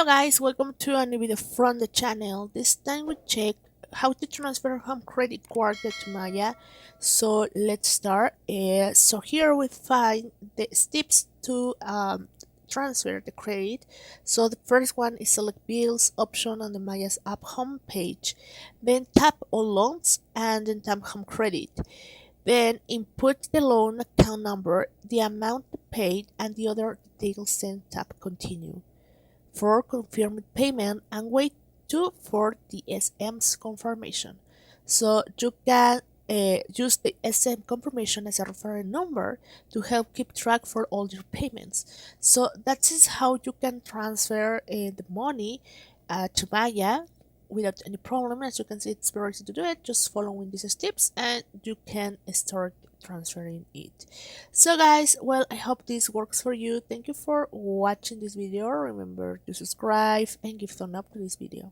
Hello guys, welcome to a new video from the channel. This time we check how to transfer home credit Qwarta to Maya. So let's start. So here we find the steps to transfer the credit. So the first one is select bills option on the Maya's app home page. Then tap all loans and then tap home credit. Then input the loan account number, the amount paid and the other details, then tap continue for confirmed payment and wait for the SM's confirmation. So you can use the SM confirmation as a reference number to help keep track for all your payments. So that is how you can transfer the money to Maya without any problem. As you can see, it's very easy to do it, just following these steps and you can start transferring it. So guys, well, I hope this works for you. Thank you for watching this video. Remember to subscribe and give thumb up to this video.